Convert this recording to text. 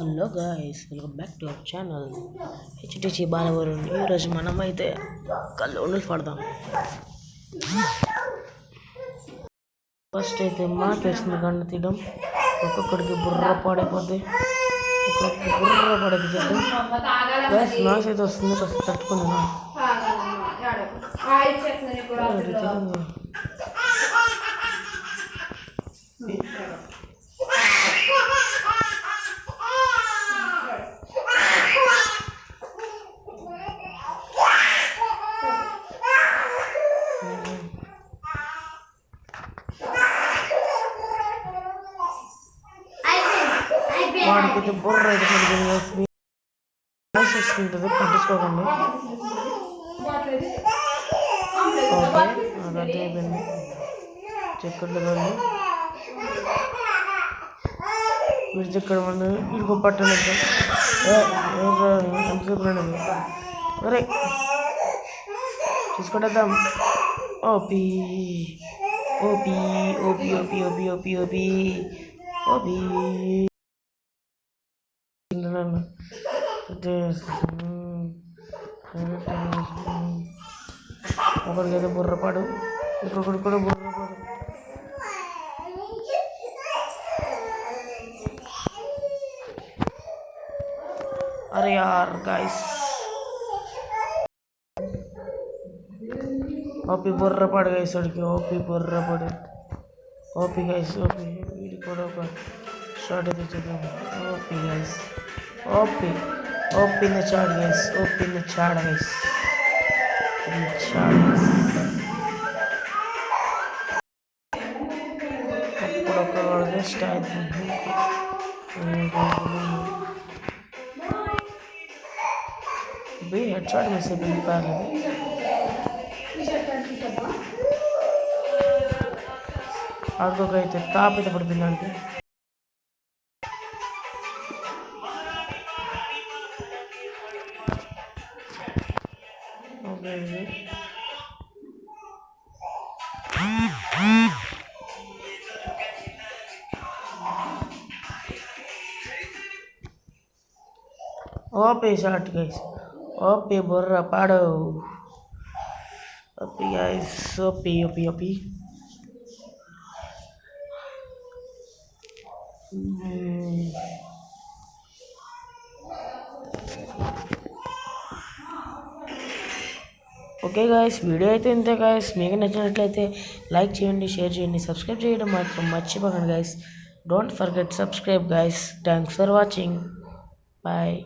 Hello guys, welcome back to our channel HTC Balavarun. ఈరోజు మనమైతే కళ్ళు పడదాం. ఫస్ట్ అయితే మాకేస్తుంది కన్ను తీయడం. ఒక్కొక్కడికి బుర్ర పాడైపోద్ది, ఒక్కొక్కడికి బుర్ర పడైపోద్ది. గ్యాస్ నాస్ అయితే వస్తుంది, ఫస్ట్ తట్టుకున్నాను. వాడికి బుర్ర అయితే వస్తుంటుంది, పట్టించుకోకండి. ఓకే, అది అయిపోయింది. చెక్కట్లు కానీ వీడి చెక్కడ వీడికి పట్టండి. ఎంతసేపు రండి, అరే చూసుకుంటాం. OP OP OP OP OP OP OP OP ఒకరికైతే బుర్రపాడు, ఇంకొకరికి కూడా బుర్రపాడు. అరే యార్ గాయస్, ఓపీ బుర్రపాడు గైస్, వాడికి ఓపీ బుర్రపాడు. ఓపీ గైస్, ఓపీ వీడికి కూడా ఒక షార్ట్ అయితే చూద్దాం. OP guys, OP OP in the chat guys, OP in the chat guys, అప్పుడొక్క స్టార్ట్ హెడ్ షాట్ మిస్ అయిపోయింది. పర్లేదు, ఆడుకోక అయితే టాప్ అయితే పడిపోయింది అంటే. ఓపీ షార్ట్ గైస్, ఓపీ బుర్ర పాడు, OP guys, OP OP OP. Okay guys, video అయితే ఇంతే గాయస్. మీకు నచ్చినట్లయితే లైక్ చేయండి, షేర్ చేయండి, సబ్స్క్రైబ్ చేయడం మాత్రం మర్చిపోకండి guys. Don't forget subscribe guys. Thanks for watching. Bye.